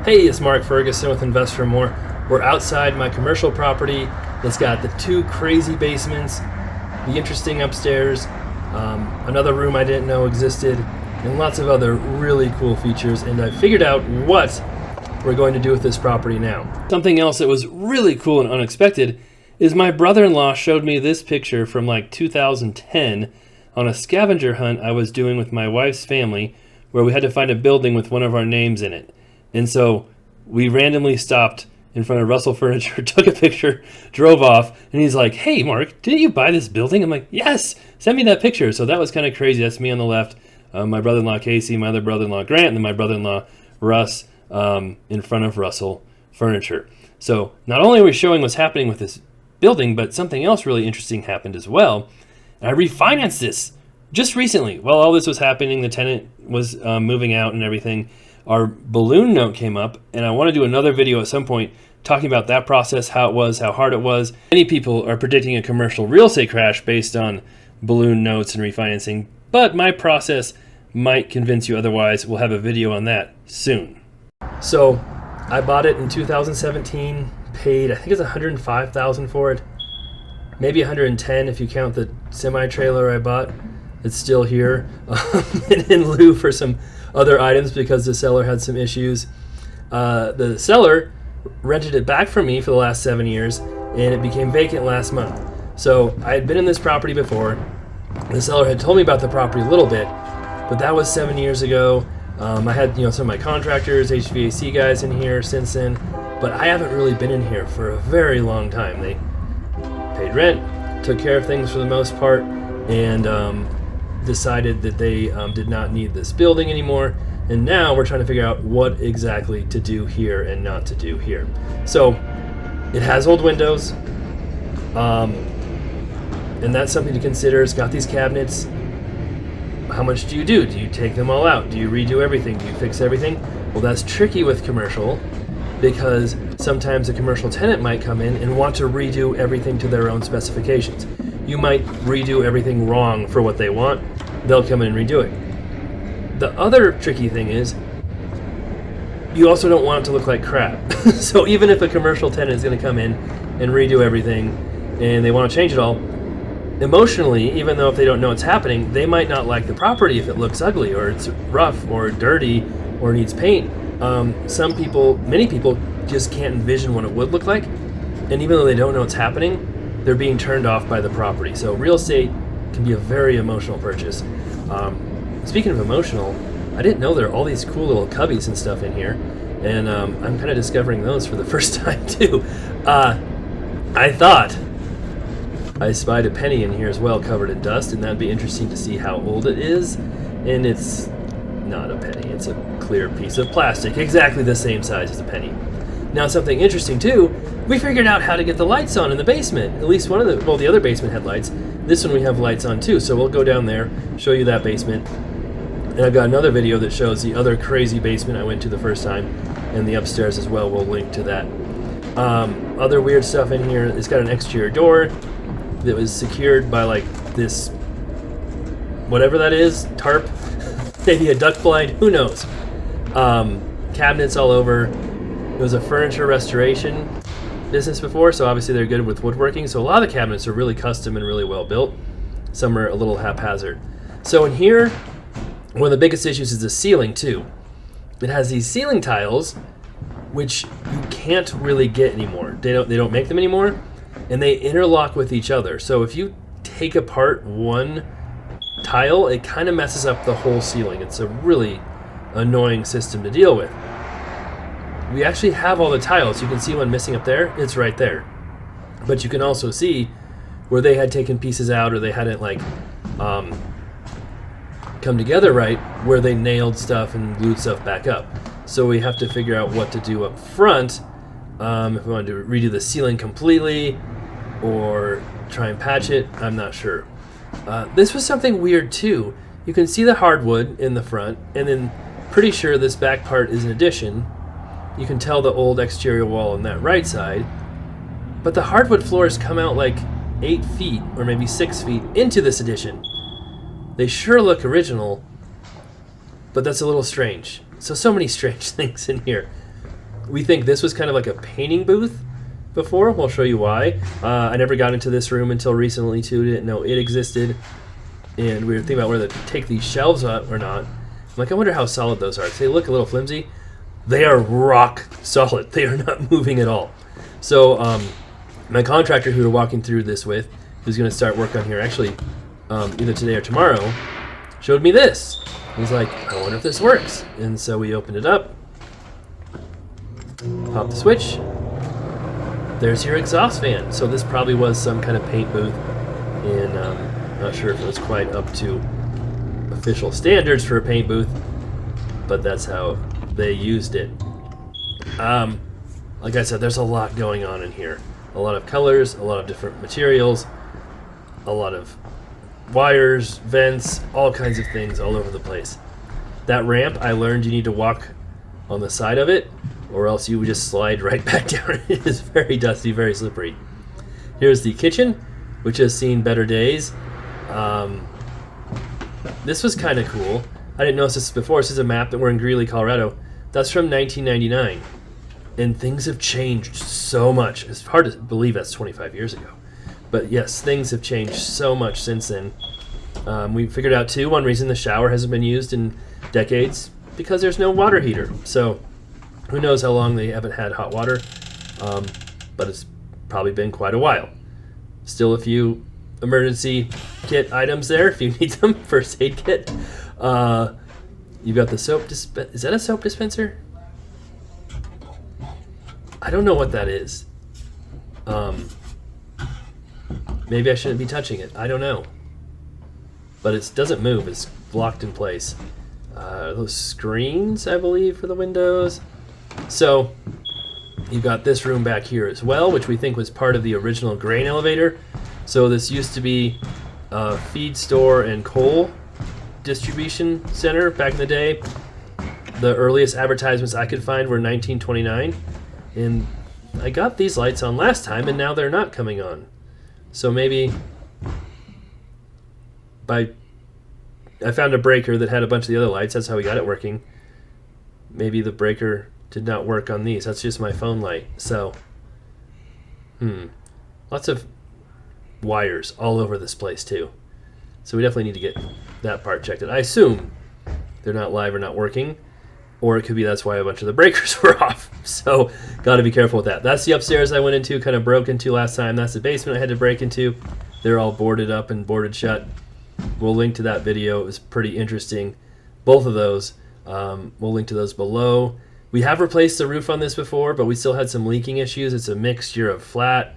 Hey, it's Mark Ferguson with Invest for More. We're outside my commercial property that's got the two crazy basements, the interesting upstairs, another room I didn't know existed, and lots of other really cool features. And I figured out what we're going to do with this property now. Something else that was really cool and unexpected is my brother-in-law showed me this picture from like 2010 on a scavenger hunt I was doing with my wife's family, where we had to find a building with one of our names in it. And so we randomly stopped in front of Russell Furniture, took a picture, drove off, and he's like, "Hey, Mark, didn't you buy this building?" I'm like, "Yes, send me that picture." So that was kind of crazy. That's me on the left, my brother-in-law Casey, my other brother-in-law Grant, and then my brother-in-law Russ in front of Russell Furniture. So not only are we showing what's happening with this building, but something else really interesting happened as well. And I refinanced this just recently. While all this was happening, the tenant was moving out and everything. Our balloon note came up, and I want to do another video at some point talking about that process, how it was, how hard it was. Many people are predicting a commercial real estate crash based on balloon notes and refinancing, but my process might convince you otherwise. We'll have a video on that soon. So I bought it in 2017, paid, I think it's $105,000 for it, maybe $110 if you count the semi-trailer I bought. It's still here in lieu for some other items because the seller had some issues. The seller rented it back from me for the last 7 years, and it became vacant last month. So I had been in this property before. The seller had told me about the property a little bit, but that was 7 years ago. I had some of my contractors, HVAC guys in here since then, but I haven't really been in here for a very long time. They paid rent, took care of things for the most part, and decided that they did not need this building anymore. And now we're trying to figure out what exactly to do here and not to do here. So it has old windows, and that's something to consider. It's got these cabinets. How much do you do? Do you take them all out? Do you redo everything? Do you fix everything? Well, that's tricky with commercial, because sometimes a commercial tenant might come in and want to redo everything to their own specifications. You might redo everything wrong for what they want. They'll come in and redo it. The other tricky thing is you also don't want it to look like crap. So even if a commercial tenant is going to come in and redo everything and they want to change it all, emotionally, even though if they don't know what's happening, they might not like the property if it looks ugly or it's rough or dirty or needs paint. Many people just can't envision what it would look like. And even though they don't know what's happening, they're being turned off by the property. So real estate can be a very emotional purchase. Speaking of emotional, I didn't know there are all these cool little cubbies and stuff in here, and I'm kind of discovering those for the first time too. I thought I spied a penny in here as well, covered in dust, and that'd be interesting to see how old it is. And it's not a penny, it's a clear piece of plastic, exactly the same size as a penny. Now, something interesting too, we figured out how to get the lights on in the basement. At least one of the other basement had lights. This one we have lights on too, so we'll go down there, show you that basement. And I've got another video that shows the other crazy basement I went to the first time, and the upstairs as well. We'll link to that. Other weird stuff in here. It's got an exterior door that was secured by like this, whatever that is, tarp, maybe a duck blind, who knows. Cabinets all over. It was a furniture restoration business before, so obviously they're good with woodworking. So a lot of the cabinets are really custom and really well built. Some are a little haphazard. So in here, one of the biggest issues is the ceiling too. It has these ceiling tiles, which you can't really get anymore. They don't make them anymore, and they interlock with each other. So if you take apart one tile, it kind of messes up the whole ceiling. It's a really annoying system to deal with. We actually have all the tiles. You can see one missing up there. It's right there. But you can also see where they had taken pieces out, or they hadn't come together right, where they nailed stuff and glued stuff back up. So we have to figure out what to do up front, if we want to redo the ceiling completely or try and patch it. I'm not sure. This was something weird too. You can see the hardwood in the front, and then pretty sure this back part is an addition. You can tell the old exterior wall on that right side, but the hardwood floors come out like 8 feet or maybe 6 feet into this addition. They sure look original, but that's a little strange. So many strange things in here. We think this was kind of like a painting booth before. We'll show you why. I never got into this room until recently too. Didn't know it existed. And we were thinking about whether to take these shelves out or not. I'm like, I wonder how solid those are. They look a little flimsy. They are rock solid. They are not moving at all. So my contractor who we're walking through this with, who's going to start work on here actually either today or tomorrow, showed me this. He's like, I wonder if this works. And so we opened it up. Pop the switch. There's your exhaust fan. So this probably was some kind of paint booth. And not sure if it was quite up to official standards for a paint booth, but that's how they used it. Like I said, there's a lot going on in here. A lot of colors, a lot of different materials, a lot of wires, vents, all kinds of things all over the place. That ramp, I learned you need to walk on the side of it, or else you would just slide right back down. It is very dusty, very slippery. Here's the kitchen, which has seen better days. This was kind of cool. I didn't notice this before. This is a map that we're in Greeley, Colorado. That's from 1999. And things have changed so much. It's hard to believe that's 25 years ago. But yes, things have changed so much since then. We figured out, too, one reason the shower hasn't been used in decades, because there's no water heater. So who knows how long they haven't had hot water. But it's probably been quite a while. Still a few emergency kit items there if you need them. First aid kit. You've got the soap dispenser. Is that a soap dispenser? I don't know what that is. Maybe I shouldn't be touching it. I don't know. But it doesn't move. It's locked in place. Those screens, I believe, for the windows. So you've got this room back here as well, which we think was part of the original grain elevator. So this used to be a feed store and coal distribution center back in the day. The earliest advertisements I could find were 1929. And I got these lights on last time, and now they're not coming on. So maybe I found a breaker that had a bunch of the other lights. That's how we got it working. Maybe the breaker did not work on these. That's just my phone light. So, lots of wires all over this place too. So we definitely need to get that part checked out. I assume they're not live or not working, or it could be that's why a bunch of the breakers were off. So got to be careful with that. That's the upstairs I went into, kind of broke into last time. That's the basement I had to break into. They're all boarded up and boarded shut. We'll link to that video. It was pretty interesting. Both of those. We'll link to those below. We have replaced the roof on this before, but we still had some leaking issues. It's a mixture of flat,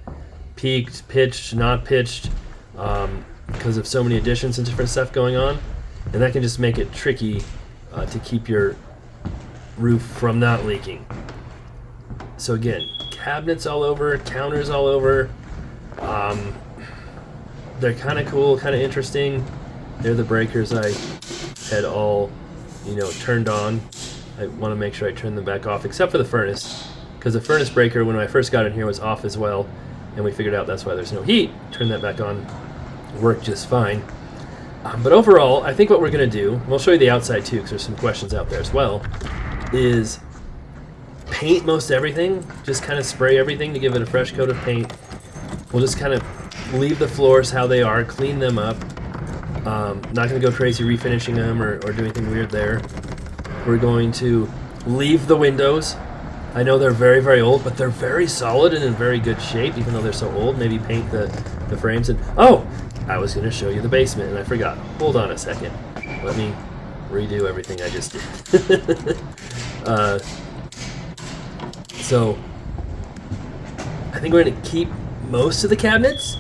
peaked, pitched, not pitched, because of so many additions and different stuff going on. And that can just make it tricky to keep your roof from not leaking. So again, cabinets all over, counters all over. They're kind of cool, kind of interesting. They're the breakers I had all, turned on. I want to make sure I turn them back off, except for the furnace, because the furnace breaker, when I first got in here, was off as well, and we figured out that's why there's no heat. Turn that back on. Worked just fine. But overall, I think what we're going to do, and we'll show you the outside too, because there's some questions out there as well, is paint most everything. Just kind of spray everything to give it a fresh coat of paint. We'll just kind of leave the floors how they are, clean them up. Not going to go crazy refinishing them or do anything weird there. We're going to leave the windows. I know they're very, very old, but they're very solid and in very good shape, even though they're so old. Maybe paint the frames. And I was going to show you the basement, and I forgot. Hold on a second. Let me redo everything I just did. So I think we're going to keep most of the cabinets.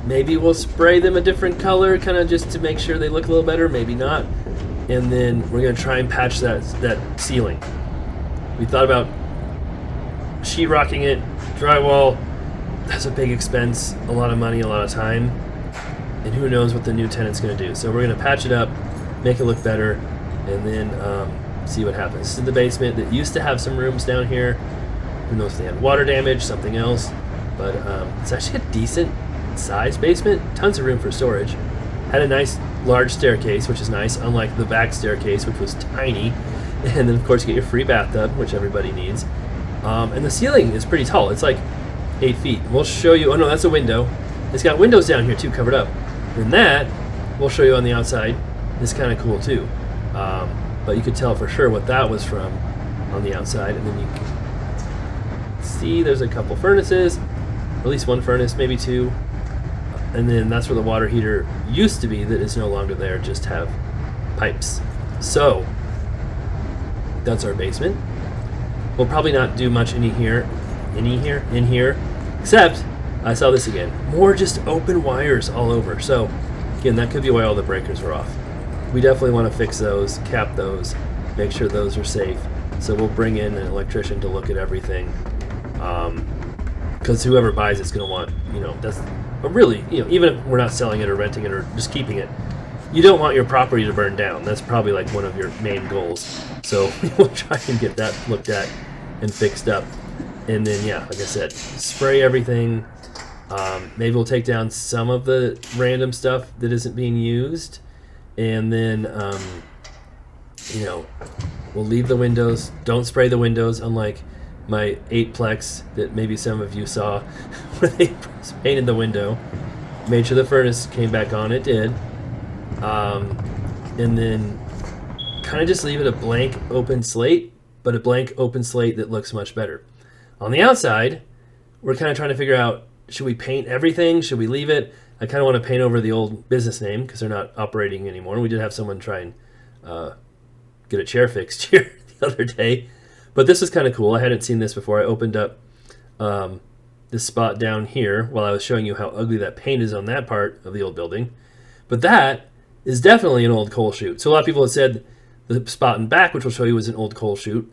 Maybe we'll spray them a different color, kind of just to make sure they look a little better. Maybe not. And then we're going to try and patch that ceiling. We thought about sheetrocking it, drywall. That's a big expense, a lot of money, a lot of time. And who knows what the new tenant's going to do. So we're going to patch it up, make it look better, and then see what happens. This is the basement that used to have some rooms down here. Who knows if they had water damage, something else. But it's actually a decent size basement. Tons of room for storage. Had a nice large staircase, which is nice, unlike the back staircase, which was tiny. And then, of course, you get your free bathtub, which everybody needs. And the ceiling is pretty tall. It's like 8 feet. We'll show you. Oh no, that's a window. It's got windows down here too, covered up. And that we'll show you on the outside. It's kind of cool too. But you could tell for sure what that was from on the outside. And then you can see there's a couple furnaces, or at least one furnace, maybe two. And then that's where the water heater used to be that is no longer there, just have pipes. So that's our basement. We'll probably not do much in here, except I saw this again. More just open wires all over. So again, that could be why all the breakers are off. We definitely want to fix those, cap those, make sure those are safe. So we'll bring in an electrician to look at everything. Because whoever buys it's going to want, that's really, even if we're not selling it or renting it or just keeping it, you don't want your property to burn down. That's probably like one of your main goals. So we'll try and get that looked at and fixed up. And then, yeah, like I said, spray everything. Maybe we'll take down some of the random stuff that isn't being used. And then, we'll leave the windows. Don't spray the windows, unlike my 8-plex that maybe some of you saw where they painted the window. Made sure the furnace came back on. It did. And then kind of just leave it a blank open slate, but a blank open slate that looks much better. On the outside, we're kind of trying to figure out, should we paint everything? Should we leave it? I kind of want to paint over the old business name because they're not operating anymore. We did have someone try and get a chair fixed here the other day. But this was kind of cool. I hadn't seen this before. I opened up this spot down here while I was showing you how ugly that paint is on that part of the old building. But that is definitely an old coal chute. So a lot of people have said the spot in back, which we'll show you, was an old coal chute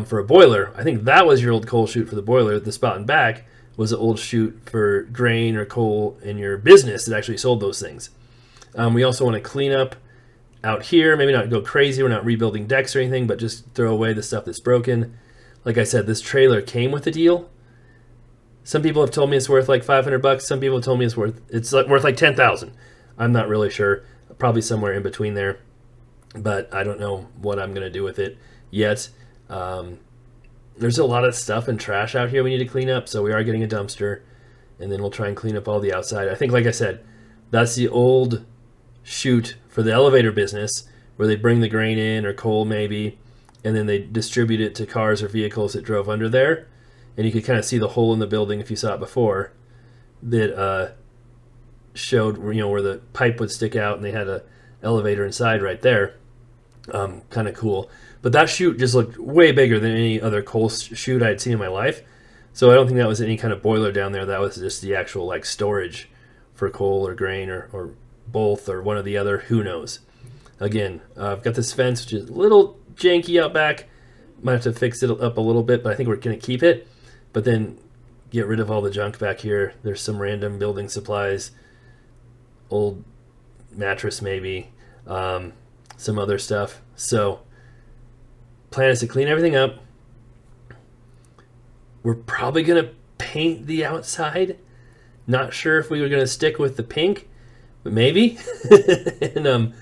for a boiler. I think that was your old coal chute for the boiler. The spot in back was an old chute for grain or coal in your business that actually sold those things. We also want to clean up out here, maybe not go crazy. We're not rebuilding decks or anything, but just throw away the stuff that's broken. Like I said, this trailer came with the deal. Some people have told me it's worth like $500. Some people have told me it's worth like $10,000. I'm not really sure. Probably somewhere in between there, but I don't know what I'm going to do with it yet. There's a lot of stuff and trash out here we need to clean up, so we are getting a dumpster, and then we'll try and clean up all the outside. I think, like I said, that's the old chute for the elevator business where they bring the grain in or coal maybe, and then they distribute it to cars or vehicles that drove under there. And you could kind of see the hole in the building if you saw it before that showed where the pipe would stick out, and they had a elevator inside right there. Kind of cool. But that chute just looked way bigger than any other coal chute I'd seen in my life. So I don't think that was any kind of boiler down there. That was just the actual like storage for coal or grain or both or one or the other. Who knows? Again, I've got this fence, which is a little janky out back. Might have to fix it up a little bit, but I think we're going to keep it. But then get rid of all the junk back here. There's some random building supplies, old mattress maybe, some other stuff. So plan is to clean everything up. We're probably going to paint the outside. Not sure if we were going to stick with the pink, but maybe. And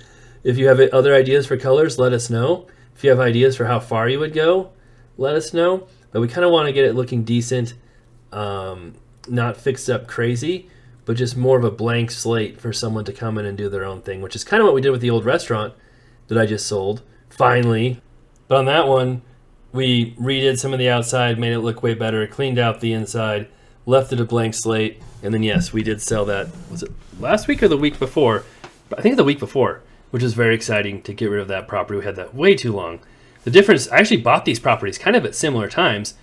if you have other ideas for colors, let us know. If you have ideas for how far you would go, let us know. But we kind of want to get it looking decent, not fixed up crazy, but just more of a blank slate for someone to come in and do their own thing, which is kind of what we did with the old restaurant that I just sold, finally. But on that one, we redid some of the outside, made it look way better, cleaned out the inside, left it a blank slate, and then yes, we did sell that. Was it last week or the week before? I think the week before, which was very exciting to get rid of that property. We had that way too long. The difference, I actually bought these properties kind of at similar times.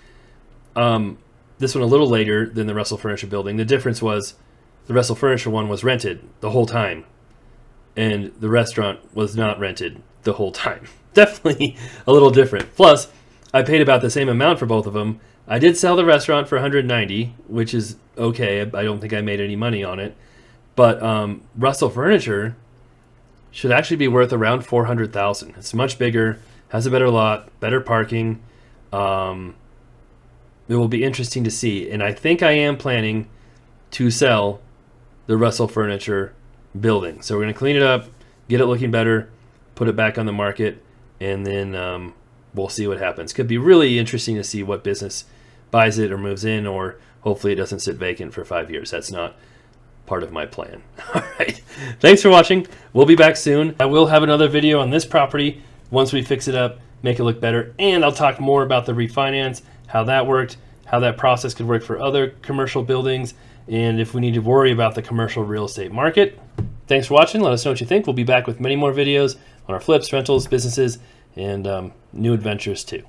This one a little later than the Russell Furniture building. The difference was the Russell Furniture one was rented the whole time, and the restaurant was not rented the whole time. Definitely a little different. Plus, I paid about the same amount for both of them. I did sell the restaurant for $190, which is okay. I don't think I made any money on it. But Russell Furniture should actually be worth around $400,000. It's much bigger, has a better lot, better parking. It will be interesting to see. And I think I am planning to sell the Russell Furniture building. So we're going to clean it up, get it looking better, put it back on the market, and then we'll see what happens. Could be really interesting to see what business buys it or moves in, or hopefully it doesn't sit vacant for 5 years. That's not part of my plan. All right. Thanks for watching. We'll be back soon. I will have another video on this property once we fix it up, make it look better, and I'll talk more about the refinance, how that worked, how that process could work for other commercial buildings, and if we need to worry about the commercial real estate market. Thanks for watching. Let us know what you think. We'll be back with many more videos on our flips, rentals, businesses, and new adventures too.